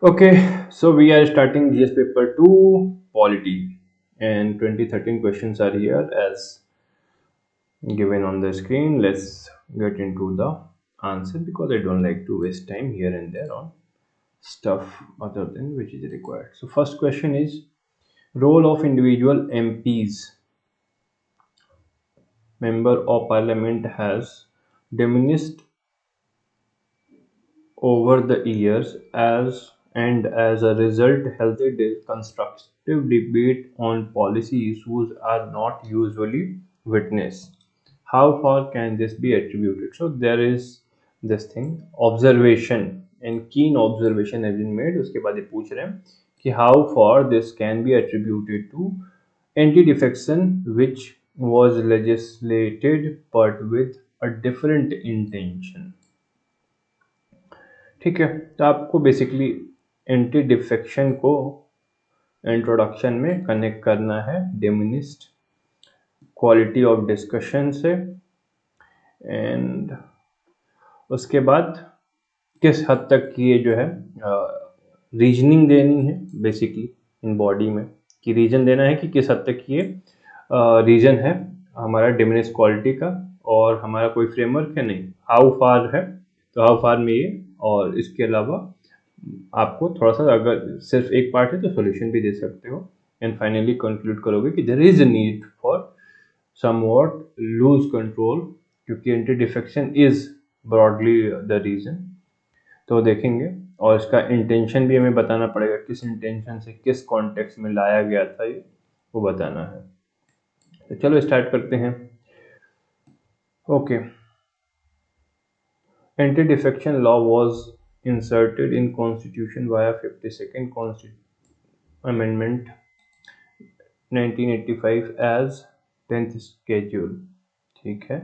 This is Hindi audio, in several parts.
Okay, so we are starting GS paper 2 polity, and 2013 questions are here as given on the screen. Let's get into the answer because I don't like to waste time here and there on stuff other than which is required. So first question is role of individual MPs, member of parliament, has diminished over the years as a result healthy constructive debate on policy issues are not usually witnessed. How far can this be attributed? So there is this thing observation and keen observation has been made. उसके बाद ये पूछ रहे हैं कि how far this can be attributed to anti-defection which was legislated but with a different intention. ठीक है, तो आपको बेसिकली एंटी डिफेक्शन को इंट्रोडक्शन में कनेक्ट करना है डिमिनिस्ड क्वालिटी ऑफ डिस्कशन से, एंड उसके बाद किस हद तक ये जो है रीजनिंग देनी है बेसिकली इन बॉडी में, कि रीजन देना है कि किस हद तक ये रीजन है हमारा डिमिनिस्ड क्वालिटी का, और हमारा कोई फ्रेमवर्क है नहीं, हाउ फार है, तो हाउ फार में ये, और इसके अलावा आपको थोड़ा सा अगर सिर्फ एक पार्ट है तो सॉल्यूशन भी दे सकते हो, एंड फाइनली कंक्लूड करोगे कि there is a need for somewhat loose control, क्योंकि anti defection is broadly the reason. तो देखेंगे, और इसका इंटेंशन भी हमें बताना पड़ेगा, किस इंटेंशन से किस कॉन्टेक्स्ट में लाया गया था ये, वो बताना है। तो चलो स्टार्ट करते हैं। Okay, anti-defection law was inserted in constitution via 52nd amendment 1985 as 10th schedule. ठीक है,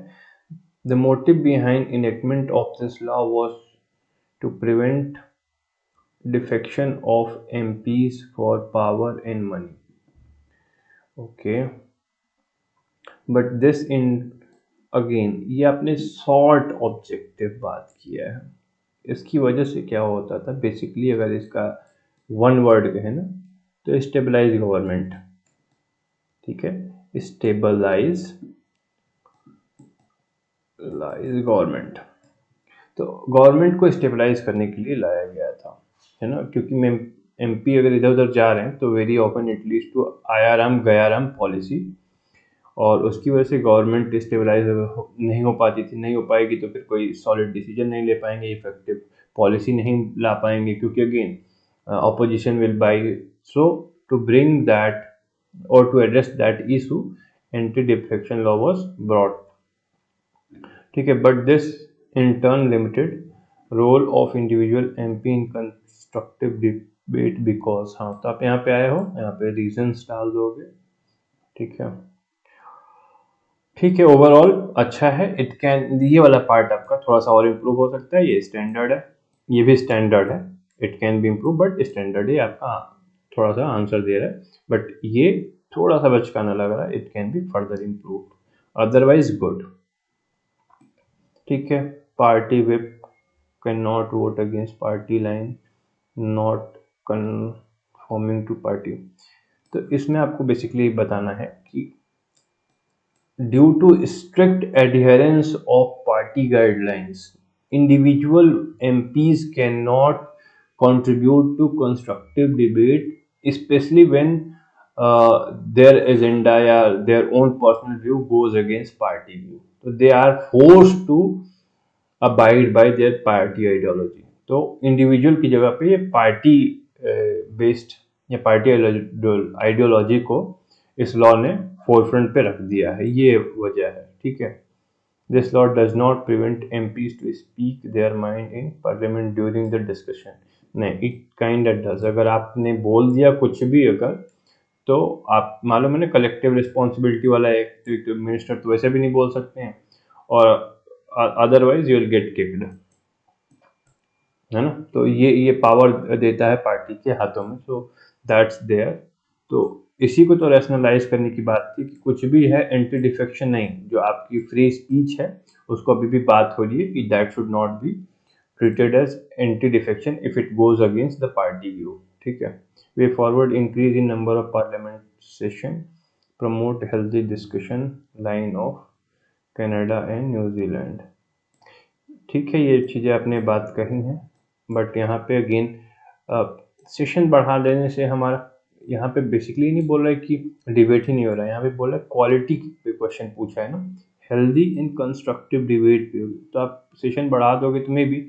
the motive behind enactment of this law was to prevent defection of MPs for power and money. Okay, but this in again ये आपने शॉर्ट ऑब्जेक्टिव बात किया है, इसकी वजह से क्या होता था बेसिकली, अगर इसका वन वर्ड कहे ना तो स्टेबलाइज गवर्नमेंट। ठीक है, स्टेबलाइज गवर्नमेंट, तो गवर्नमेंट को स्टेबलाइज करने के लिए लाया गया था, है ना, क्योंकि एमपी अगर इधर उधर जा रहे हैं तो very often it leads to Ayaram Gayaram policy, और उसकी वजह से गवर्नमेंट स्टेबलाइज नहीं हो पाती थी, नहीं हो पाएगी तो फिर कोई सॉलिड डिसीजन नहीं ले पाएंगे, इफेक्टिव पॉलिसी नहीं ला पाएंगे, क्योंकि again opposition will buy. So to bring that और to address that issue anti defection law was brought. ठीक है, but this in turn limited role of individual MP in constructive debate because, हाँ तो आप यहाँ पे आए हो, यहाँ पे रीजंस डाल दोगे। ठीक है, ठीक है, ओवरऑल अच्छा है। इट कैन, ये वाला पार्ट आपका थोड़ा सा और इम्प्रूव हो सकता है, ये स्टैंडर्ड है, ये भी स्टैंडर्ड है, it can be improve but standard ही आपका थोड़ा सा आंसर दे रहा है, बट ये थोड़ा सा बचकाना लग रहा है, it can be further improve, otherwise good. ठीक है, party whip can not vote against party line, not conforming to party. तो इसमें आपको बेसिकली बताना है कि due to strict adherence of party guidelines, individual MPs cannot contribute to constructive debate, especially when their agenda or their own personal view goes against party view. So they are forced to abide by their party ideology. तो इंडिविजुअल की जगह पे ये पार्टी बेस्ड या पार्टी आइडियोलॉजी को इस लॉ ने फोरफ्रंट पे रख दिया है, ये वजह है। ठीक है, this law does not prevent MPs to speak their mind in parliament during the discussion, नहीं, इट काइंड डज। अगर आपने बोल दिया कुछ भी अगर, तो आप मालूम है ना कलेक्टिव रिस्पॉन्सिबिलिटी वाला एक, तो मिनिस्टर तो वैसे भी नहीं बोल सकते हैं, और otherwise you will get kicked, है ना, तो ये पावर देता है पार्टी के हाथों में, सो दैट्स देयर। तो इसी को तो रैशनलाइज करने की बात थी कि कुछ भी है एंटी डिफेक्शन नहीं, जो आपकी फ्री स्पीच है उसको अभी भी बात हो रही है कि that should not be treated as anti-defection if it goes against the party view. ठीक है. Way forward, increase in number of parliament session, promote healthy discussion, line of Canada and New Zealand. ठीक है, ये चीज़ें आपने बात कही हैं, बट यहाँ पे अगेन सेशन बढ़ा देने से हमारा यहाँ पे बेसिकली नहीं बोल रहा है कि डिबेट ही नहीं हो रहा है, यहाँ पे बोल रहा है क्वालिटी पे क्वेश्चन पूछा है ना, हेल्दी एंड कंस्ट्रक्टिव डिबेट पे. तो आप सेशन बढ़ा दोगे तो maybe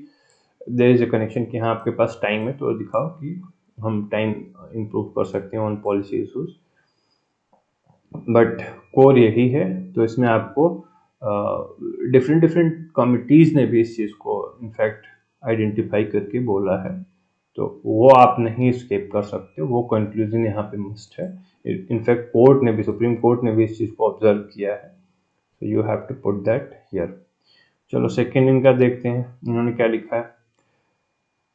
there is a connection कि हाँ आपके पास टाइम है, तो दिखाओ कि हम टाइम इम्प्रूव कर सकते हैं on policy issues. But core यही है. तो इसमें आपको डिफरेंट डिफरेंट कमिटीज़ ने भी इस चीज़ को इनफैक्ट आइडेंटिफाई करके बोला है, तो वो आप नहीं स्केप कर सकते, वो कंक्लूजन यहाँ पे मस्ट है. इनफैक्ट कोर्ट ने भी, सुप्रीम कोर्ट ने भी इस चीज़ को ऑब्जर्व किया है. So you have to put that here. चलो सेकेंड इनका देखते हैं, इन्होंने क्या लिखा है.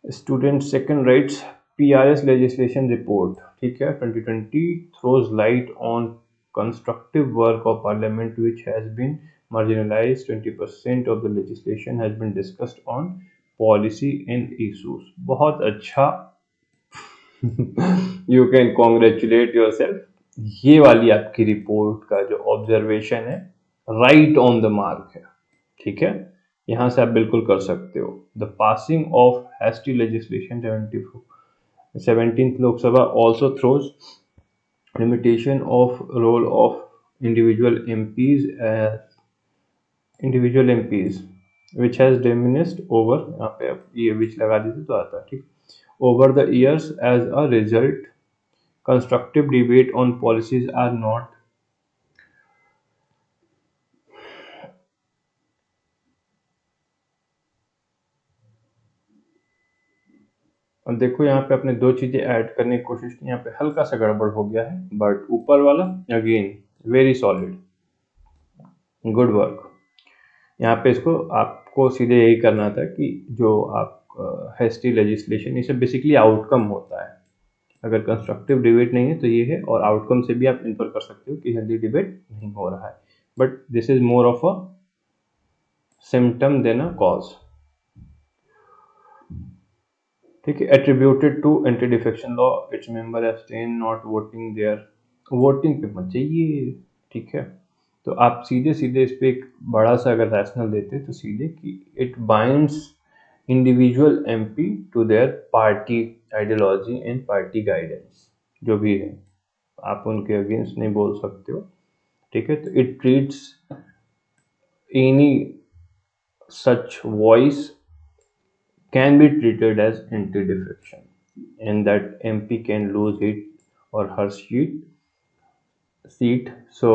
Student second writes PRS legislation report. ठीक है, 2020 throws light on constructive work of parliament which has been marginalized. 20% of the legislation has been discussed on policy and issues. बहुत अच्छा. You can congratulate yourself. ये वाली आपकी रिपोर्ट का जो ऑब्जर्वेशन है राइट ऑन द मार्क है. ठीक है, यहाँ से आप बिल्कुल कर सकते हो. The passing of hasty legislation 17th Lok Sabha also throws limitation of role of individual MPs which has diminished over, यहाँ पे आप ये which लगा दीजिए तो आता है. ठीक, over the years. As a result, constructive debate on policies are not और देखो यहाँ पे अपने दो चीज़ें ऐड करने की कोशिश की, यहाँ पे हल्का सा गड़बड़ हो गया है, बट ऊपर वाला again very solid, good work. यहाँ पे इसको आपको सीधे यही करना था कि जो आप हैस्टी लेजिस्लेशन, इसे बेसिकली आउटकम होता है. अगर कंस्ट्रक्टिव डिबेट नहीं है तो ये है, और आउटकम से भी आप इन्फर कर सकते हो कि हेल्दी डिबेट नहीं हो रहा है. But this is more of a symptom than a cause. ठीक है, attributed to anti defection law, it's member abstain not voting there. Voting पे मत जाइए. ठीक है, तो आप सीधे सीधे इस पे एक बड़ा सा अगर रैशनल देते तो सीधे कि it binds individual MP to their party ideology and party guidance. जो भी है आप उनके अगेंस्ट नहीं बोल सकते हो. ठीक है, तो it treats any such voice can be treated as anti-defection, and that MP can lose it or her seat, so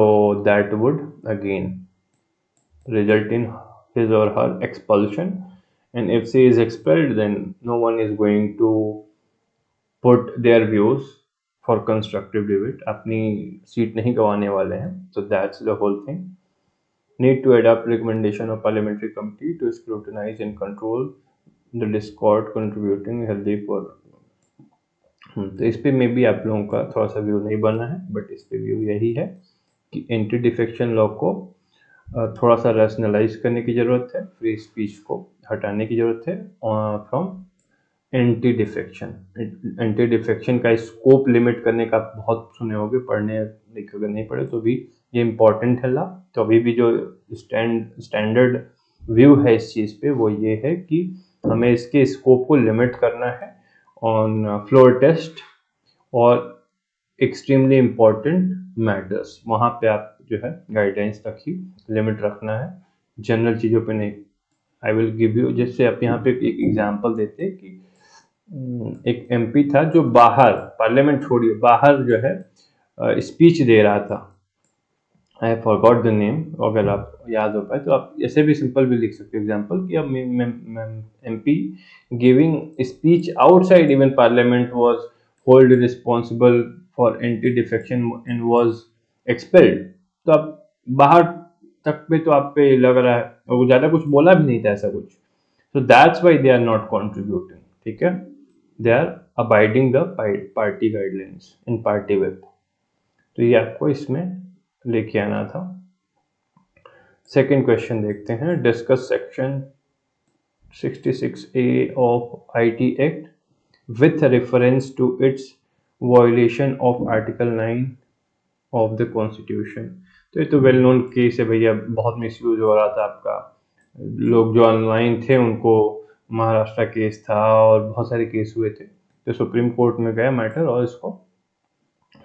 that would again result in his or her expulsion. And if she is expelled, then no one is going to put their views for constructive debate. अपनी सीट नहीं गंवाने वाले हैं. So that's the whole thing. Need to adopt recommendation of parliamentary committee to scrutinize and control the discord contributing healthy for. तो इस पे में भी आप लोगों का थोड़ा सा व्यू नहीं बना है, बट इस पे व्यू यही है कि एंटी डिफेक्शन लॉ को थोड़ा सा रैशनलाइज करने की ज़रूरत है, फ्री स्पीच को हटाने की ज़रूरत है from anti defection. Anti defection का स्कोप लिमिट करने का आप बहुत सुने होंगे, पढ़ने अगर नहीं पढ़े तो भी ये इम्पॉर्टेंट है ला. तो अभी भी जो स्टैंडर्ड व्यू है इस चीज़ पे वो ये है कि हमें इसके स्कोप को लिमिट करना है ऑन फ्लोर टेस्ट और एक्सट्रीमली इम्पॉर्टेंट मैटर्स. वहाँ पे आप जो है गाइडलाइंस तक ही लिमिट रखना है, जनरल चीज़ों पे नहीं. आई विल गिव यू, जैसे आप यहाँ पे एक एग्जांपल देते हैं कि एक MP था जो बाहर, पार्लियामेंट छोड़िए, बाहर जो है स्पीच दे रहा था. I forgot the name. अगर आप याद हो पाए तो आप ऐसे भी सिंपल भी लिख सकते हो एग्जांपल कि अब MP giving speech outside even parliament was hold responsible for anti defection and was expelled. तो आप बाहर तक पे तो आप पे लग रहा है, और वो ज़्यादा कुछ बोला भी नहीं था ऐसा कुछ. So that's why they are not contributing. ठीक है, they are abiding the party guidelines in party whip. तो ये आपको इसमें लेके आना था. सेकेंड क्वेश्चन देखते हैं. Discuss section 66A of IT Act with reference to its violation of Article 9 of the constitution. तो ये तो वेल नोन केस है भैया, बहुत मिसयूज हो रहा था आपका, लोग जो ऑनलाइन थे उनको महाराष्ट्र केस था और बहुत सारे केस हुए थे, तो सुप्रीम कोर्ट में गया मैटर और इसको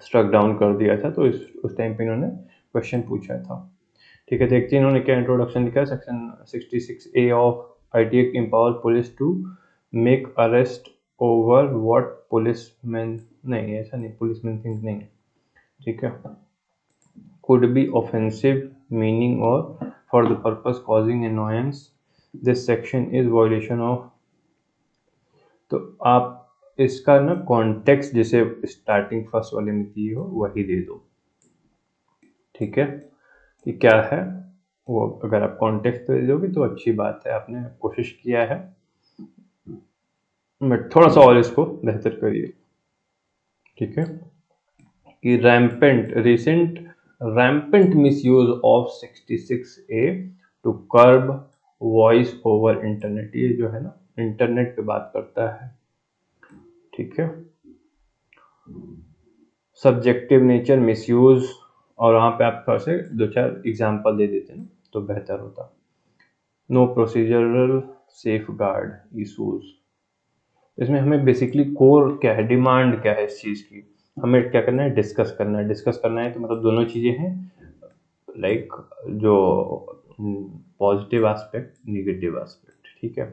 स्ट्रक डाउन कर दिया था। तो उस टाइम पे इन्होंने क्वेश्चन पूछा था। ठीक है, देखते हैं इन्होंने क्या इंट्रोडक्शन लिखा है। Section 66A of IT act empower police to make arrest over what policeman, नहीं ऐसा नहीं, पुलिसमैन थिंक नहीं, ठीक है, could be offensive meaning or for the purpose causing annoyance, this section is violation of। तो आप इसका ना कॉन्टेक्स्ट जैसे स्टार्टिंग फर्स्ट वाले में दी हो वही दे दो, ठीक है, कि क्या है वो। अगर आप कॉन्टेक्स्ट दे दोगे तो अच्छी बात है, आपने कोशिश किया है, बट थोड़ा सा और इसको बेहतर करिए, ठीक है, कि rampant misuse of 66A to curb voice over internet, ये जो है ना इंटरनेट पे बात करता है, ठीक है। सब्जेक्टिव नेचर मिसयूज, और वहाँ पे आप थोड़ा से 2-4 एग्जाम्पल दे देते ना तो बेहतर होता। No procedural safeguard issues, इसमें हमें बेसिकली कोर क्या है, डिमांड क्या है इस चीज़ की, हमें क्या करना है, डिस्कस करना है। डिस्कस करना है तो मतलब दोनों चीज़ें हैं, लाइक जो पॉजिटिव एस्पेक्ट, नेगेटिव एस्पेक्ट, ठीक है।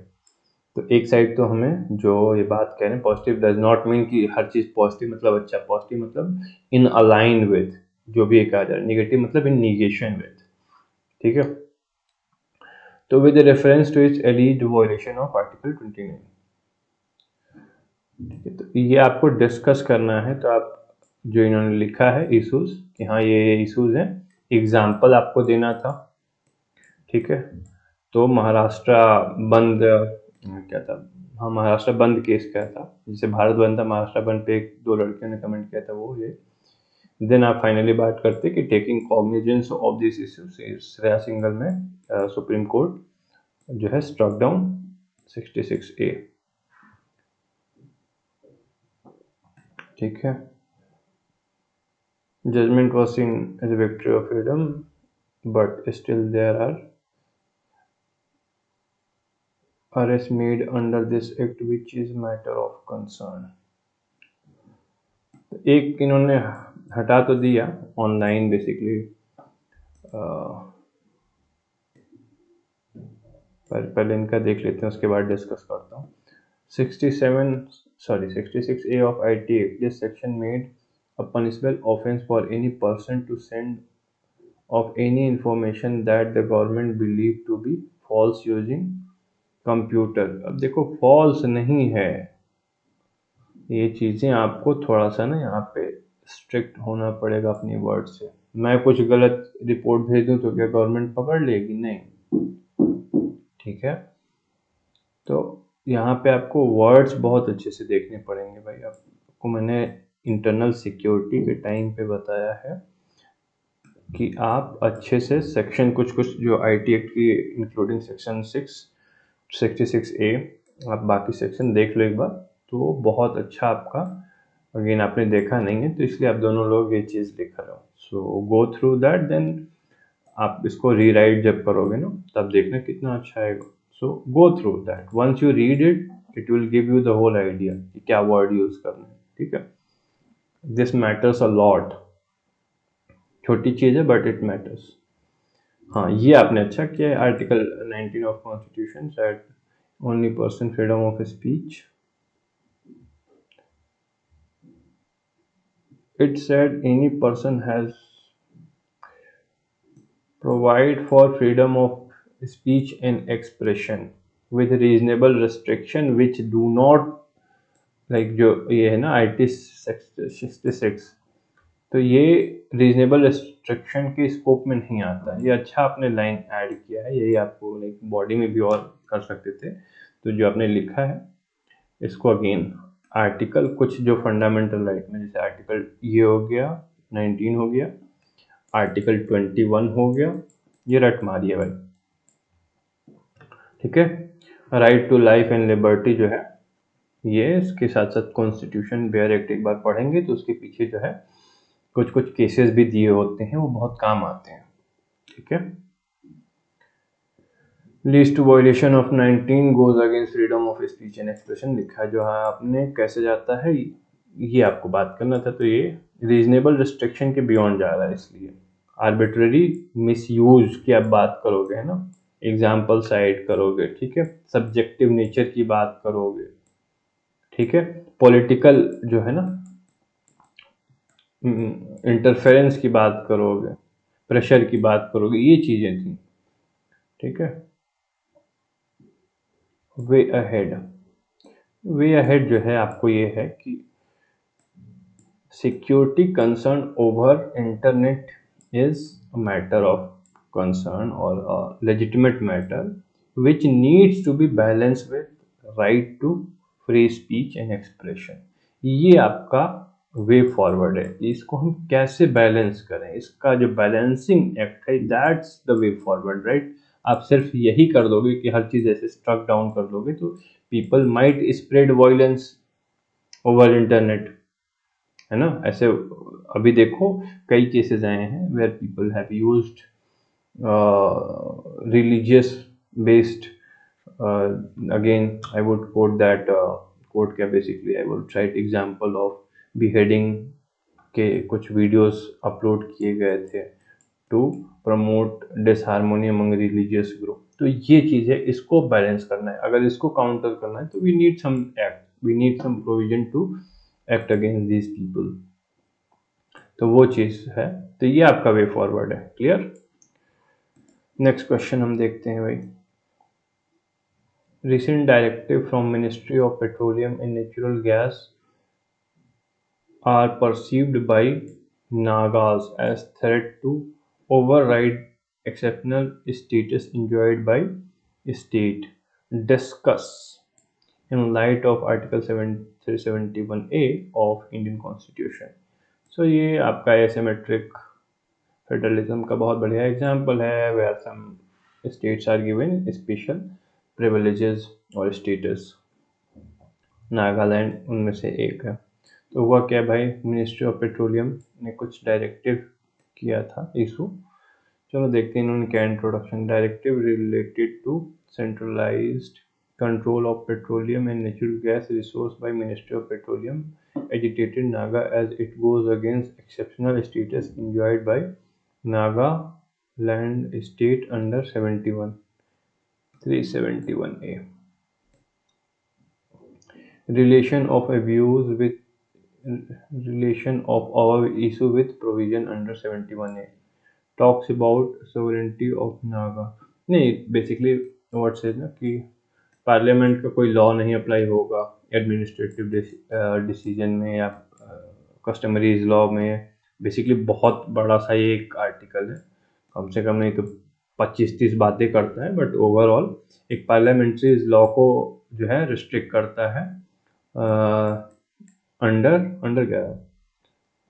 तो एक साइड तो हमें जो ये बात कह रहे हैं, पॉजिटिव डज नॉट मीन कि हर चीज़ पॉजिटिव मतलब अच्छा, पॉजिटिव मतलब इन अलाइन विद जो भी कहा जा रहा है, नेगेटिव मतलब इन निगेशन विद, ठीक है। तो with reference to its alleged violation of article 29, ठीक है। तो ये आपको डिस्कस करना है, तो आप जो इन्होंने लिखा है इशूज कि हाँ ये इशूज हैं, एग्जाम्पल आपको देना था, ठीक है। तो महाराष्ट्र बंद क्या था, हाँ महाराष्ट्र बंद केस क्या था, जिसे भारत बंद था, महाराष्ट्र बंद पे 1-2 लड़कियों ने कमेंट किया था वो ये। देन आप फाइनली बात करते कि taking cognizance of this issue, Shreya Singhal में सुप्रीम कोर्ट जो है स्ट्रक डाउन 66A, ठीक है। Judgment was seen as a victory of freedom but still there are arrests made under this act which is matter of concern। तो एक इन्होंने हटा तो दिया ऑनलाइन बेसिकली, पहले इनका देख लेते हैं उसके बाद डिस्कस करता हूँ। 66A of IT Act, this section made a punishable offense for any person to send of any information that the government believed to be false using computer। अब देखो फॉल्स नहीं है, ये चीज़ें आपको थोड़ा सा ना यहाँ पे स्ट्रिक्ट होना पड़ेगा अपनी वर्ड से। मैं कुछ गलत रिपोर्ट भेज दूँ तो क्या गवर्नमेंट पकड़ लेगी? नहीं, ठीक है। तो यहाँ पे आपको वर्ड्स बहुत अच्छे से देखने पड़ेंगे भाई। आपको मैंने इंटरनल सिक्योरिटी के टाइम पे बताया है कि आप अच्छे से सेक्शन कुछ जो IT एक्ट की इंक्लूडिंग सेक्शन 66A, आप बाकी सेक्शन देख लो एक बार, तो बहुत अच्छा आपका, अगेन आपने देखा नहीं है तो इसलिए आप दोनों लोग ये चीज़ लिख रहे हो। सो गो थ्रू दैट, देन आप इसको रीराइट जब करोगे ना तब देखना कितना अच्छा आएगा। So go through that, once you read it will give you the whole idea कि क्या वर्ड यूज करना है, ठीक है। दिस मैटर्स अ लॉट, छोटी चीज़ है बट इट मैटर्स। हाँ ये आपने अच्छा किया है, article 19 of constitution said only person freedom of speech, it said any person has provide for freedom of speech and expression with reasonable restriction which do not, like जो ये है ना IT 66, तो ये रीजनेबल रेस्ट्रिक्शन के स्कोप में नहीं आता। ये अच्छा आपने लाइन ऐड किया है, यही आपको लाइक बॉडी में भी और कर सकते थे। तो जो आपने लिखा है इसको अगेन आर्टिकल कुछ जो फंडामेंटल राइट में, जैसे आर्टिकल ये हो गया 19 हो गया, आर्टिकल 21 हो गया, ये रट मारिए भाई, ठीक है। Right to life and liberty जो है, ये इसके साथ साथ कॉन्स्टिट्यूशन बेयर एक्ट एक बार पढ़ेंगे तो उसके पीछे जो है कुछ कुछ केसेस भी दिए होते हैं, वो बहुत काम आते हैं। ठीक है। लीस्ट to violation of 19 goes against freedom of speech and expression लिखा है जो है आपने, कैसे जाता है ये आपको बात करना था। तो ये रीजनेबल रिस्ट्रिक्शन के बियॉन्ड जा रहा है, इसलिए आर्बिट्ररी मिसयूज की आप बात करोगे, है ना, एग्जाम्पल साइड करोगे, ठीक है, सब्जेक्टिव नेचर की बात करोगे, ठीक है, पॉलिटिकल जो है ना इंटरफेरेंस की बात करोगे, प्रेशर की बात करोगे, ये चीजें थी। ठीक है। वे अहेड, वे अहेड जो है आपको ये है कि security concern over internet is a matter of concern or a legitimate matter which needs to be balanced with right to free speech and expression। ये आपका वे फॉरवर्ड है, इसको हम कैसे बैलेंस करें, इसका जो बैलेंसिंग एक्ट है, that's the way forward, right. आप सिर्फ यही कर दोगे कि हर चीज ऐसे स्ट्रक डाउन कर दोगे तो people might spread violence over internet, है ना। ऐसे अभी देखो कई केसेस आए हैं where people have used religious based, again I would quote that, quote क्या, basically I would cite example of beheading के कुछ वीडियोस अपलोड किए गए थे to promote disharmony among religious group. तो ये चीज़ है, इसको बैलेंस करना है, अगर इसको काउंटर करना है तो we need some act, we need some provision to act against these people. तो वो चीज़ है, तो ये आपका वे फॉरवर्ड है। क्लियर। नेक्स्ट क्वेश्चन हम देखते हैं भाई। Recent directive from ministry of petroleum and natural gas are perceived by Nagas as threat to override exceptional status enjoyed by state. Discuss in light of Article 371A of Indian Constitution। So ये आपका asymmetric फेडरलिज्म का बहुत बढ़िया एग्जाम्पल है, where some states are given special privileges और स्टेटस। नागालैंड उनमें से एक है। तो हुआ क्या भाई, मिनिस्ट्री ऑफ पेट्रोलियम ने कुछ डायरेक्टिव किया था इशू। चलो देखते हैं इन्होंने क्या introduction. Directive related to centralised control of petroleum and natural gas resource by Ministry of Petroleum agitated Naga as it goes against exceptional status enjoyed by Nagaland state under 371A। Relation of abuse with relation of our issue with provision under 71A talks about sovereignty of Naga। नहीं, बेसिकली व्हाट सेज ना कि पार्लियामेंट का कोई लॉ नहीं अप्लाई होगा एडमिनिस्ट्रेटिव डिसीजन में या कस्टमरीज लॉ में। बेसिकली बहुत बड़ा सा ये एक आर्टिकल है, कम से कम नहीं तो 25-30 बातें करता है, बट ओवरऑल एक पार्लियामेंट्री लॉ को जो है रिस्ट्रिक्ट करता है अंडर क्या है,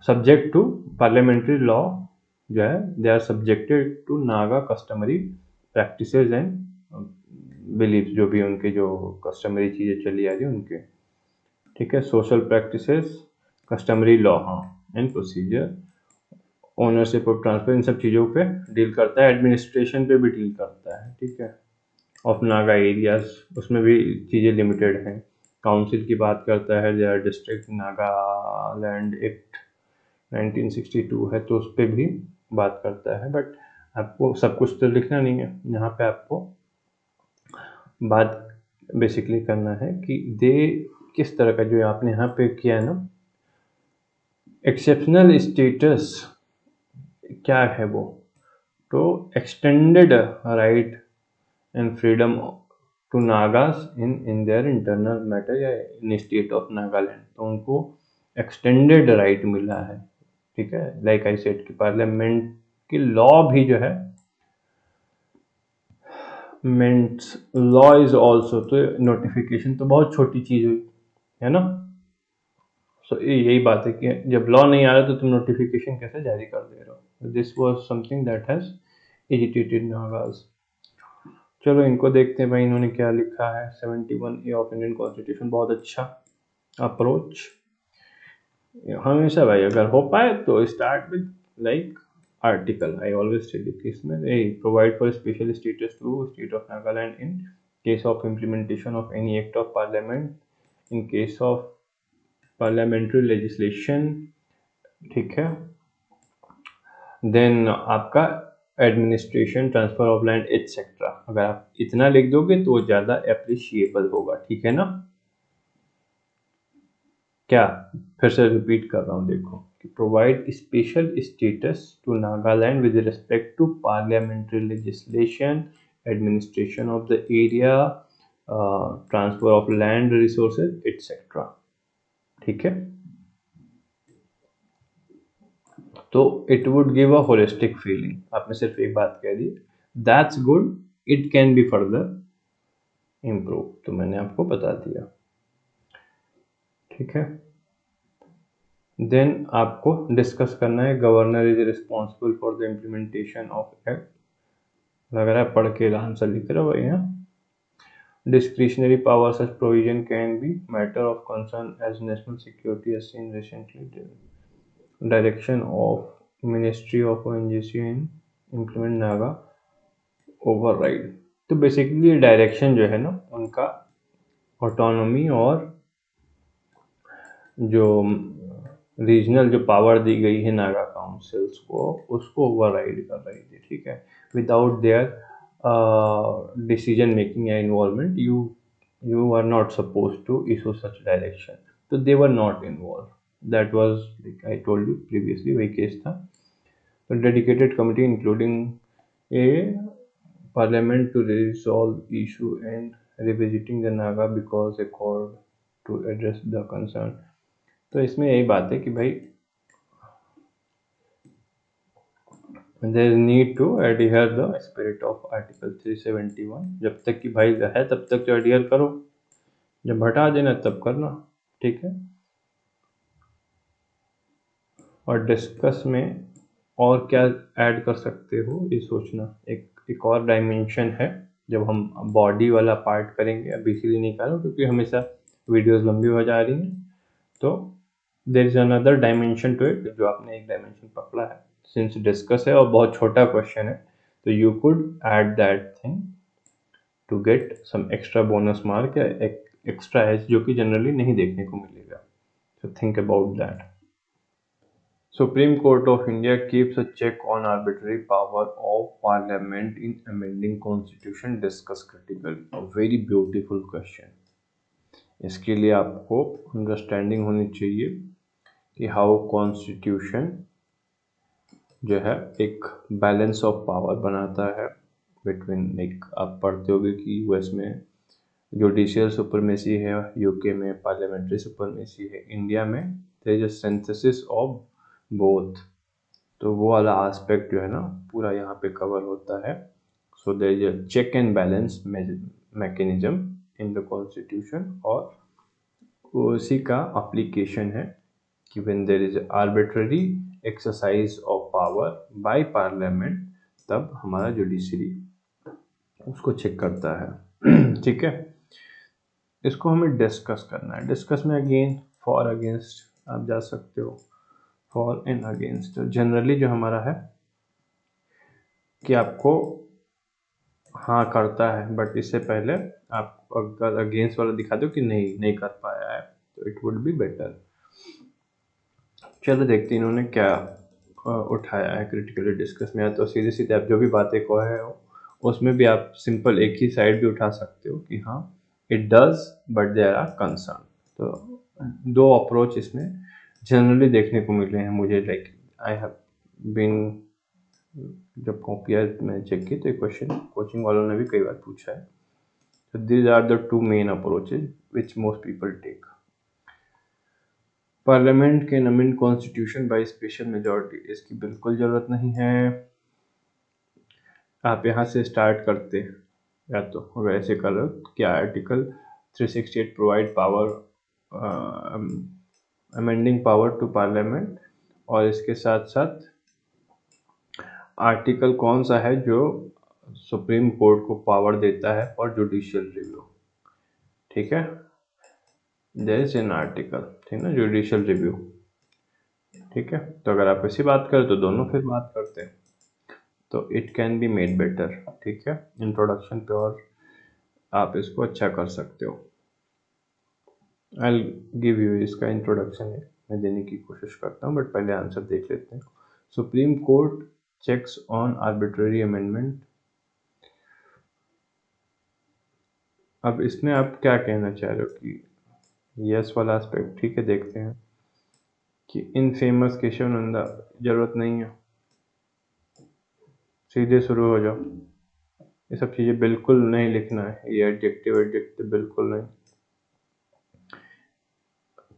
सब्जेक्ट टू पार्लियामेंट्री लॉ जो है, they are subjected to Naga customary practices and believes, जो भी उनके जो कस्टमरी चीज़ें चली आ रही है उनके। ठीक है, सोशल प्रैक्टिसेस, कस्टमरी लॉ, हाँ, and procedure, ownership of transfer, इन सब चीज़ों पे डील करता है, एडमिनिस्ट्रेशन पे भी डील करता है। ठीक है, ऑफ नागा एरियाज, उसमें भी चीज़ें लिमिटेड हैं। काउंसिल की बात करता है, देयर डिस्ट्रिक्ट नागालैंड एक्ट 1962 है, तो उस पर भी बात करता है। बट आपको सब कुछ तो लिखना नहीं है, यहाँ पे आपको बात बेसिकली करना है कि दे किस तरह का जो आपने यहाँ पे किया है ना, एक्सेप्शनल स्टेटस क्या है वो, तो extended right and freedom to Nagas in their internal matter या इन स्टेट ऑफ नागालैंड, तो उनको एक्सटेंडेड राइट मिला है। ठीक है, लाइक आई सेड कि पार्लियामेंट की लॉ भी जो है मेंट्स लॉ इज ऑल्सो, तो नोटिफिकेशन तो बहुत छोटी चीज हुई है ना। सो यही बात है कि जब लॉ नहीं आ रहा तो तुम नोटिफिकेशन कैसे जारी कर दे रहे हो। This was something that has agitated Nagas. चलो इनको देखते हैं भाई, इन्होंने क्या लिखा है। 71A ऑफ इंडियन कॉन्स्टिट्यूशन, बहुत अच्छा अप्रोच। हमेशा भाई अगर हो पाए तो start with like article. I always tell you कि इसमें provide for special status to state of Nagaland in case of implementation of any act of parliament, in case of parliamentary legislation, ठीक है। देन आपका administration, transfer of land etcetera. अगर आप इतना लिख दोगे तो ज़्यादा एप्रिशिएबल होगा, ठीक है ना। क्या, फिर से रिपीट कर रहा हूँ, देखो कि provide special status to Nagaland with respect to parliamentary legislation, administration of the area, transfer of land resources etcetera, ठीक है। तो it would give a holistic feeling. आपने सिर्फ एक बात कह दी, that's good, it can be further improve, तो मैंने आपको बता दिया, ठीक है। देन आपको डिस्कस करना है governor is responsible for the implementation of act. लग रहा है पढ़ के आंसर लिख रहे हो भाई, यहाँ discretionary power such provision can be matter of concern as national security has seen recently direction of Ministry of ONGC in implement Naga override। तो बेसिकली डायरेक्शन जो है ना उनका ऑटोनॉमी और जो रीजनल जो पावर दी गई है नागा काउंसिल्स को, उसको ओवरराइड कर रही थी, ठीक है। विदाउट देयर डिसीजन मेकिंग या involvement, you are not suppose to issue such direction. तो they were not involve, that was like I told you previously, वही केस था। तो dedicated committee including a parliament to resolve issue and revisiting the Naga because accord to address the concern। तो इसमें यही बात है कि भाई there is need to adhere the spirit of article 371। जब तक कि भाई है तब तक तो adhere करो, जब हटा देना तब करना, ठीक है। और डिस्कस में और क्या ऐड कर सकते हो ये सोचना। एक और डायमेंशन है, जब हम बॉडी वाला पार्ट करेंगे, अभी इसीलिए नहीं कर रहा हूँ क्योंकि हमेशा वीडियोस लंबी हो जा रही हैं। तो there is another dimension to it, जो आपने एक डायमेंशन पकड़ा है, सिंस डिस्कस है और बहुत छोटा क्वेश्चन है, तो you could add that thing to get some extra bonus mark या एक्स्ट्रा एज, जो कि जनरली नहीं देखने को मिलेगा। So think about that. Supreme Court of India keeps a check on arbitrary power of Parliament in amending Constitution. Discuss critical. A very beautiful question. इसके लिए आपको अंडरस्टैंडिंग होनी चाहिए कि हाउ कॉन्स्टिट्यूशन जो है एक बैलेंस ऑफ पावर बनाता है बिटवीन, लाइक आप पढ़ते होगे कि यूएस में जुडिशियल सुपरमेसी है, यूके में पार्लियामेंट्री सुपरमेसी है, इंडिया में there is a synthesis of both. तो वो वाला एस्पेक्ट जो है ना पूरा यहाँ पे कवर होता है। So there is a check and balance mechanism in the constitution, और उसी का एप्लीकेशन है कि when there is arbitrary exercise of power by parliament, तब हमारा जुडिशरी उसको चेक करता है ठीक है। इसको हमें डिस्कस करना है। डिस्कस में अगेन फॉर अगेंस्ट आप जा सकते हो, फॉर एंड अगेंस्ट। जनरली जो हमारा है कि आपको हाँ करता है, बट इससे पहले आप अगर अगेंस्ट वाला दिखा दो कि नहीं कर पाया है, तो इट वुड बी बेटर। चलो देखते हैं इन्होंने क्या उठाया है क्रिटिकली डिस्कस में। या तो सीधे सीधे आप जो भी बातें कहे हो उसमें भी आप सिंपल एक ही साइड भी उठा सकते हो कि हाँ it does but there are concern. तो दो अप्रोच इसमें जनरली देखने को मिले हैं मुझे। लाइक आई हैव बीन, जब कॉपियाँ मैंने चेक की तो ये क्वेश्चन कोचिंग वालों ने भी कई बार पूछा है। तो these are the two main approaches which most people take. Parliament can amend constitution by special majority, इसकी बिल्कुल ज़रूरत नहीं है। आप यहाँ से स्टार्ट करते या तो वैसे करो कि article 368 provide power amending power to parliament, और इसके साथ साथ आर्टिकल कौन सा है जो सुप्रीम कोर्ट को पावर देता है फॉर जुडिशियल रिव्यू, ठीक है। देयर इज एन आर्टिकल, ठीक ना, जुडिशियल रिव्यू, ठीक है। तो अगर आप ऐसी बात करें तो दोनों फिर बात करते हैं, तो it can be made better, ठीक है। इंट्रोडक्शन पे और आप इसको अच्छा कर सकते हो। आई गिव यू, इसका इंट्रोडक्शन है, मैं देने की कोशिश करता हूँ, बट पहले आंसर देख लेते हैं। Supreme Court checks on arbitrary amendment. अब इसमें आप क्या कहना चाह रहे हो कि यस वाला एस्पेक्ट, ठीक है, देखते हैं कि इन फेमस केशव नंदा जरूरत नहीं है, सीधे शुरू हो जाओ, ये सब चीज़ें बिल्कुल नहीं लिखना है, ये एडजेक्टिव एडजेक्टिव बिल्कुल नहीं।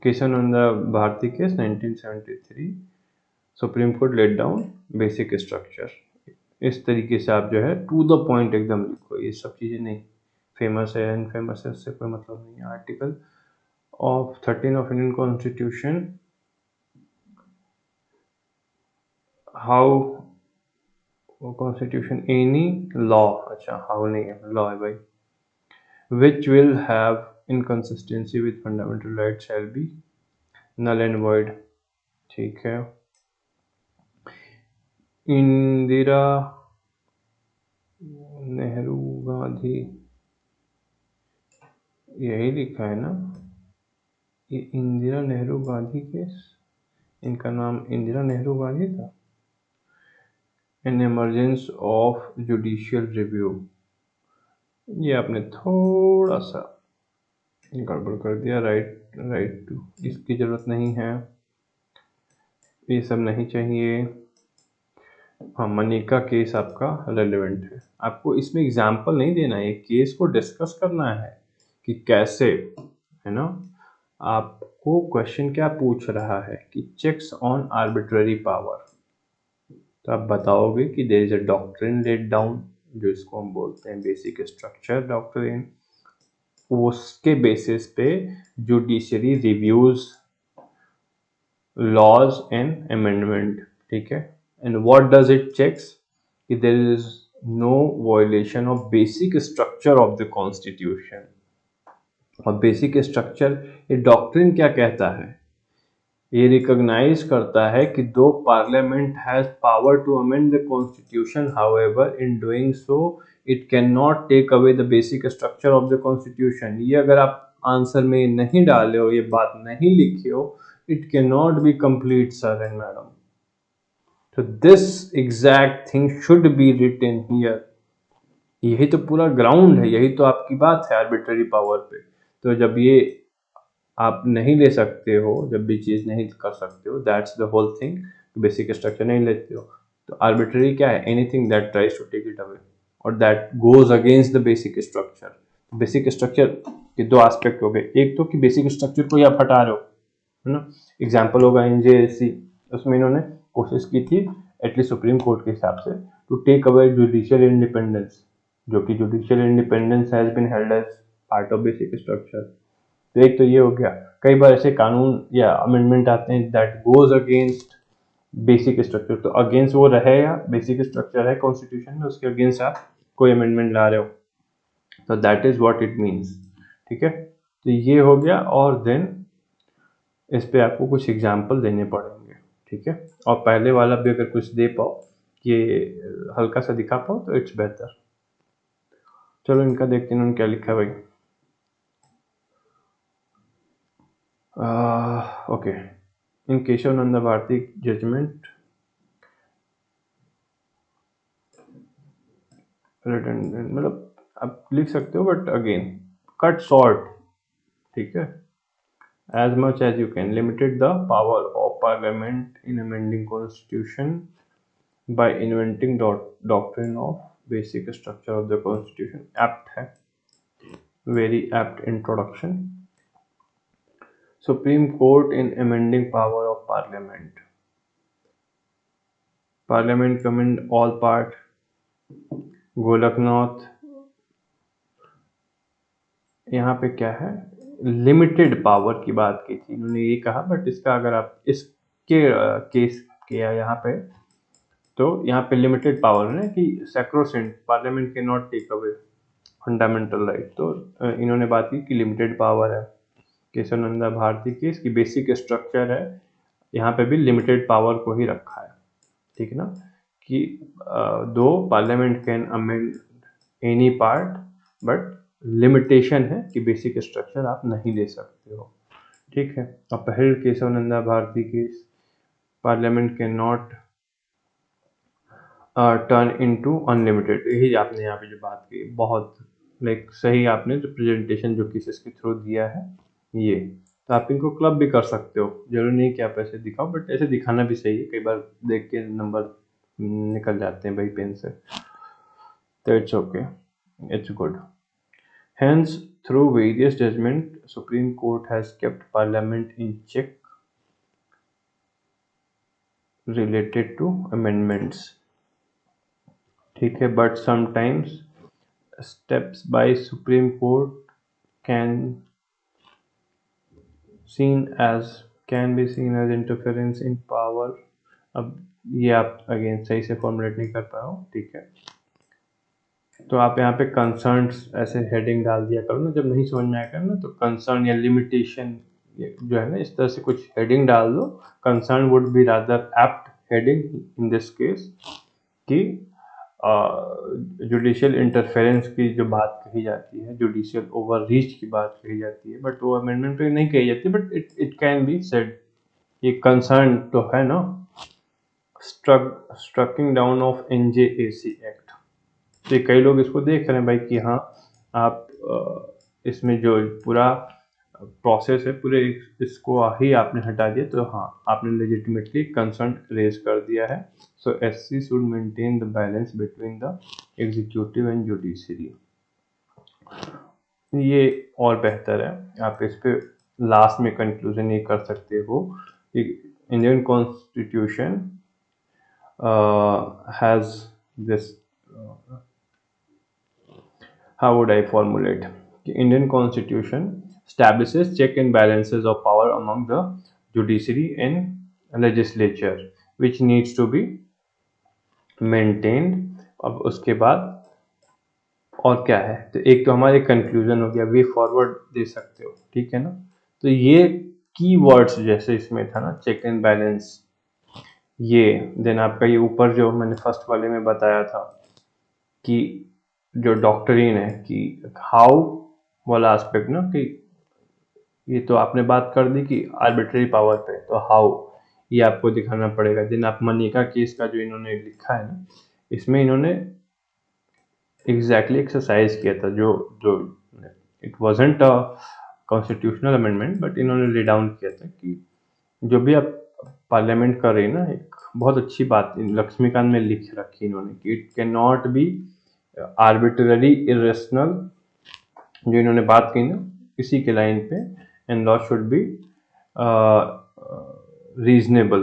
Kesavananda Bharati case 1973, Supreme Court laid down basic structure, इस तरीके से आप जो है टू द पॉइंट एकदम लिखो, ये सब चीज़ें नहीं, फेमस है अनफेमस है उससे कोई मतलब नहीं है। Article of 13 of Indian constitution, how constitution any law, अच्छा हाउ नहीं है, लॉ है भाई, which will have inconsistency with fundamental rights shall be null and void, ठीक है। इंदिरा नेहरू गांधी, यही लिखा है ना, ये इंदिरा नेहरू गांधी केस, इनका नाम इंदिरा नेहरू गांधी था। An emergence of judicial review, ये आपने थोड़ा सा गड़बड़ कर दिया, राइट टू, इसकी जरूरत नहीं है, ये सब नहीं चाहिए। हाँ, मनिका केस आपका रेलेवेंट है, आपको इसमें एग्जाम्पल नहीं देना है, केस को डिस्कस करना है कि कैसे, है ना। आपको क्वेश्चन क्या पूछ रहा है कि चेक्स ऑन आर्बिट्ररी पावर, तो आप बताओगे कि there is a doctrine laid down, जो इसको हम बोलते हैं बेसिक स्ट्रक्चर डॉक्ट्रिन, उसके बेसिस पे judiciary reviews laws and amendment, ठीक है। And what does it checks कि there is no violation of basic structure of the constitution. और बेसिक स्ट्रक्चर, ये डॉक्ट्रिन क्या कहता है, ये रिकॉग्नाइज करता है कि though parliament has power to amend the constitution, however in doing so it can not take away the basic structure of the constitution. ये अगर आप आंसर में नहीं डाले हो, ये बात नहीं लिखे हो, it can not be complete sir and madam. तो this exact thing should be written here, यही तो पूरा ग्राउंड है, यही तो आपकी बात है आर्बिट्ररी पावर पे। तो जब ये आप नहीं ले सकते हो, जब भी चीज़ नहीं कर सकते हो, that's the whole thing, basic structure नहीं लेते हो, तो आर्बिट्ररी क्या है, anything that tries to take it away और that goes against the basic structure. Basic structure के दो एस्पेक्ट हो गए, एक तो कि बेसिक स्ट्रक्चर को आप हटा रहे हो, है ना। एग्जाम्पल होगा एनजेएससी, उसमें इन्होंने कोशिश की थी एटलीस्ट सुप्रीम कोर्ट के हिसाब से to take away judicial independence, जो कि judicial independence has been held as part of basic structure. तो एक तो ये हो गया, कई बार ऐसे कानून या अमेंडमेंट आते हैं that goes against basic structure, तो अगेंस्ट वो रहेगा, बेसिक स्ट्रक्चर है कॉन्स्टिट्यूशन में, उसके अगेंस्ट आप कोई अमेंडमेंट ला रहे हो, तो that is what it means, ठीक है। तो ये हो गया, और देन इस पे आपको कुछ एग्जाम्पल देने पड़ेंगे, ठीक है। और पहले वाला भी अगर कुछ दे पाओ, ये हल्का सा दिखा पाओ तो इट्स बेहतर। चलो इनका देखते हैं इन्होंने क्या लिखा है भाई। ओके, इन केशव नंदा भारती जजमेंट रिडंडेंट, मतलब आप लिख सकते हो बट अगेन कट शॉर्ट, ठीक है। as much as you can, limited the power of parliament in amending constitution by inventing doctrine of basic structure of the constitution, apt है, very apt introduction। supreme court in amending power of parliament, parliament commend all part, Golaknath, यहाँ पे क्या है, लिमिटेड पावर की बात की थी इन्होंने, ये कहा, बट इसका अगर आप इसके केस किया यहाँ पे तो यहाँ पे लिमिटेड पावर है ना कि सैक्रोसेंट पार्लियामेंट के not take away fundamental right. तो इन्होंने बात की कि लिमिटेड पावर है। केशवानंदा भारती की इसकी बेसिक स्ट्रक्चर है, यहाँ पे भी लिमिटेड पावर को ही रखा है, ठीक है ना, कि though parliament can amend any part but limitation है कि बेसिक स्ट्रक्चर आप नहीं ले सकते हो, ठीक है। अब पहल केशवानंदा भारती की parliament can not turn into unlimited, यही आपने यहाँ पे जो बात की बहुत लाइक सही आपने रिप्रेजेंटेशन जो केसेस के थ्रू दिया है ये। तो आप इनको क्लब भी कर सकते हो, जरूरी नहीं कि आप ऐसे दिखाओ, बट ऐसे दिखाना भी सही है, कई बार देख के नंबर निकल जाते हैं भाई पेन से, तो it's okay, it's good. Hence, through various judgment, Supreme Court has kept Parliament in check related to amendments, ठीक है, but sometimes steps by Supreme Court can can be seen as interference in power। अब ये आप अगेन सही से फॉर्मुलेट नहीं कर पाए हो, ठीक है, तो आप यहाँ पे कंसर्न्स ऐसे हेडिंग डाल दिया करो ना, जब नहीं समझ में आएगा ना तो कंसर्न या लिमिटेशन जो है ना इस तरह से कुछ हेडिंग डाल दो। Concern would be rather apt heading in this case कि जुडिशियल इंटरफेरेंस की जो बात कही जाती है, जुडिशियल ओवर रीच की बात कही जाती है, बट वो अमेंडमेंट पे नहीं कही जाती, but it can be said. ये कंसर्न तो है ना, striking down of NJAC act, तो कई लोग इसको देख रहे हैं भाई कि हाँ आप इसमें जो पूरा प्रोसेस है पूरे इसको ही आपने हटा दिया, तो हाँ आपने लेजिटिमेटली कंसर्न रेज कर दिया है। सो SC should maintain the balance between the executive and judiciary, ये और बेहतर है। आप इस पे लास्ट में कंक्लूजन ये कर सकते हो कि Indian constitution has this, how would I formulate? The Indian Constitution establishes check and balances of power among the judiciary and legislature, which needs to be maintained। अब उसके बाद और क्या है, तो एक तो हमारे कंक्लूजन हो गया, वे फॉरवर्ड दे सकते हो, ठीक है ना। तो ये की वर्ड्स जैसे इसमें था ना चेक एंड बैलेंस, ये देन आपका ये ऊपर जो मैंने फर्स्ट वाले में बताया था कि जो डॉक्टरीन है कि हाउ वाला एस्पेक्ट ना, कि ये तो आपने बात कर दी कि आर्बिट्ररी पावर पे, तो हाउ ये आपको दिखाना पड़ेगा। देन आप मनिका केस का जो इन्होंने लिखा है ना, इसमें इन्होंने एग्जैक्टली एक्सरसाइज किया था, जो जो it wasn't a constitutional amendment, but इन्होंने ले डाउन किया था कि जो भी आप पार्लियामेंट कर रही है ना, एक बहुत अच्छी बात लक्ष्मीकांत में लिख रखी इन्होंने कि it can not B arbitrary irrational, जो इन्होंने बात की ना इसी के लाइन पे, and law should be reasonable,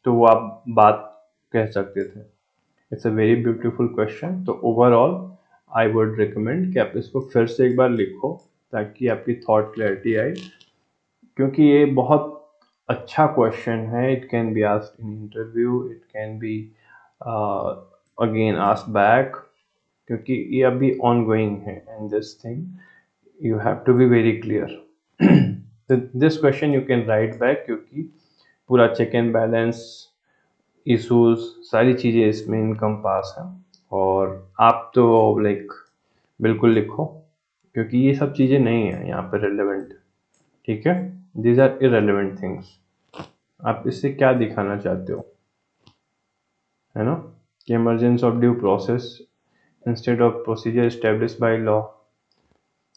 तो वो आप बात कह सकते थे। It's a very beautiful question. तो ओवरऑल आई वुड रिकमेंड कि आप इसको फिर से एक बार लिखो ताकि आपकी थॉट क्लैरिटी आए, क्योंकि ये बहुत अच्छा क्वेश्चन है। It can be asked in interview, it can be again asked back, क्योंकि ये अभी ऑन गोइंग है, and this thing you have to be very clear। this question you can write back, क्योंकि पूरा चेक एंड बैलेंस इशूज सारी चीज़ें इसमें इनकम पास है, और आप तो लाइक बिल्कुल लिखो, क्योंकि ये सब चीज़ें नहीं है यहाँ पे रेलेवेंट, ठीक है, दीज आर इरेलीवेंट थिंग्स। आप इससे क्या दिखाना चाहते हो, है ना, कि emergence of due process instead of procedure establish by law,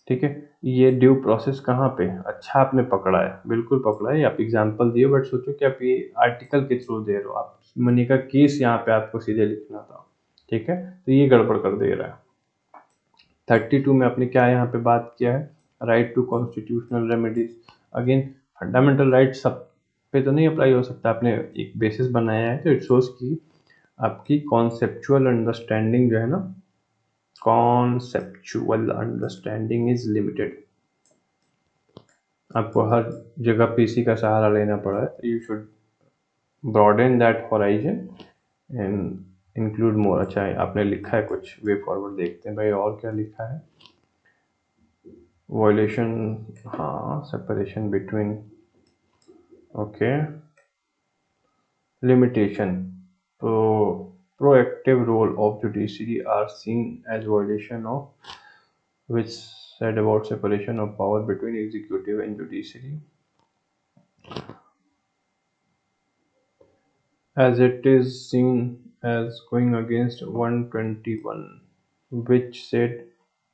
ठीक है। ये ड्यू प्रोसेस कहाँ पे, अच्छा आपने पकड़ा है, बिल्कुल पकड़ा है, आप एग्जांपल दिए, बट सोचो कि आप ये आर्टिकल के थ्रू दे रहे हो, आप मनी का केस यहाँ पे आपको सीधे लिखना था, ठीक है, तो ये गड़बड़ कर दे रहा है। 32 में आपने क्या यहाँ पे बात किया है, right to constitutional remedies. Again fundamental right सब पे तो नहीं अप्लाई हो सकता, आपने एक बेसिस बनाया है, तो इट शोज की आपकी कॉन्सेप्चुअल अंडरस्टैंडिंग जो है ना, conceptual understanding is limited। आपको हर जगह पीसी का सहारा लेना पड़ा है, तो you should broaden that horizon and include मोर। अच्छा है, आपने लिखा है कुछ, वे फॉरवर्ड देखते हैं भाई और क्या लिखा है। वायलेशन, हाँ, सेपरेशन बिटवीन, ओके, लिमिटेशन। तो proactive role of judiciary are seen as violation of which said about separation of power between executive and judiciary, as it is seen as going against 121, which said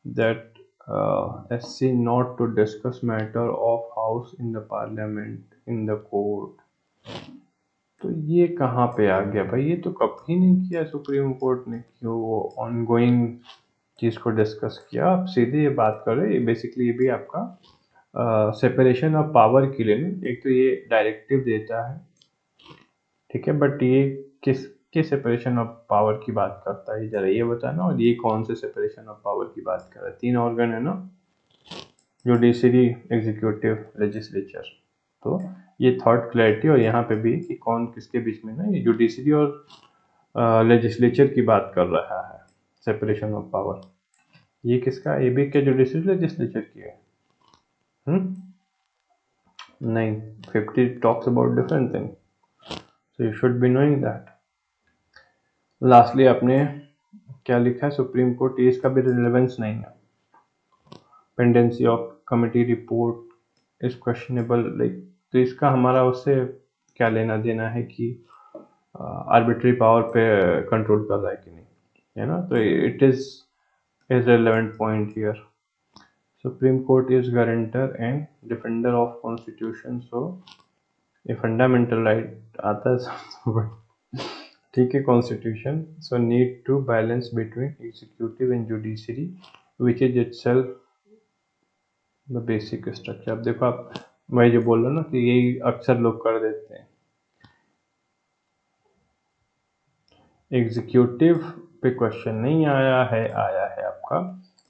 that SC not to discuss matter of house in the parliament in the court। तो ये कहाँ पे आ गया भाई, ये तो कभी नहीं किया सुप्रीम कोर्ट ने, क्यों वो ऑनगोइंग चीज़ को डिस्कस किया। आप सीधे ये बात कर रहे हैं, ये बेसिकली ये भी आपका सेपरेशन ऑफ पावर के लिए नहीं, एक तो ये डायरेक्टिव देता है, ठीक है, बट ये किस सेपरेशन ऑफ पावर की बात करता है जरा ये बताना, और ये कौन से सेपरेशन ऑफ पावर की बात कर रहा है। 3 ऑर्गन है ना, जुडिशरी, एग्जीक्यूटिव, लेजिस्लेचर। तो ये थॉट क्लैरिटी, और यहाँ पे भी कि कौन किसके बीच में ना, ये जुडिशरी और लेजिस्लेचर की बात कर रहा है, सेपरेशन ऑफ पावर। ये किसका, ये भी क्या जुडिशरी लेजिस्लेचर की है? नहीं, 50 talks about different thing, so you should be knowing that. Lastly आपने क्या लिखा है, सुप्रीम कोर्ट, ये इसका भी रिलेवेंस नहीं है। Pendency of committee report is questionable, like, तो इसका हमारा उससे क्या लेना देना है कि आर्बिट्री पावर पे कंट्रोल कर रहा है कि नहीं, है ना। तो it is relevant point here. Supreme court is guarantor and defender of constitution, so ये फंडामेंटल राइट आता है ठीक है, constitution. So need to balance between executive and judiciary which is itself the basic structure. अब देखो, आप, मैं जो बोल रहा हूँ ना कि यही अक्सर लोग कर देते हैं, एग्जीक्यूटिव पे क्वेश्चन नहीं आया है, आया है आपका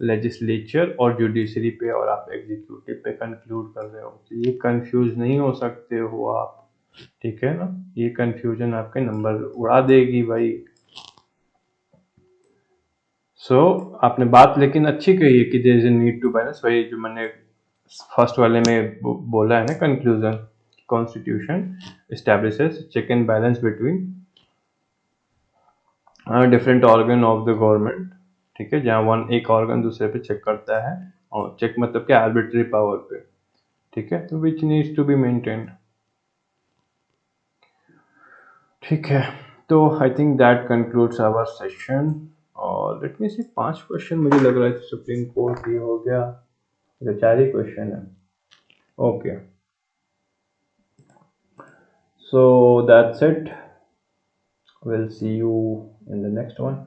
लेजिस्लेचर और जुडिशरी पे, और आप एग्जीक्यूटिव पे कंक्लूड कर रहे हो, तो ये कंफ्यूज नहीं हो सकते हो आप, ठीक है ना। ये कंफ्यूजन आपके नंबर उड़ा देगी भाई। सो आपने बात लेकिन अच्छी कही है कि there is a need to balance, वही जो मैंने फर्स्ट वाले में बोला है ना, conclusion, constitution establishes check and balance between different organ of the government, ठीक है, जहाँ एक ऑर्गन दूसरे पे चेक करता है, और चेक मतलब क्या, आर्बिट्री पावर पे, ठीक है, तो which needs to be maintained, ठीक है। तो I think that concludes our session. और लेट मी सी, 5 क्वेश्चन मुझे लग रहा है सुप्रीम कोर्ट ये हो गया, ये 4 ही क्वेश्चन है, okay. So that's it, we'll see you in the next one.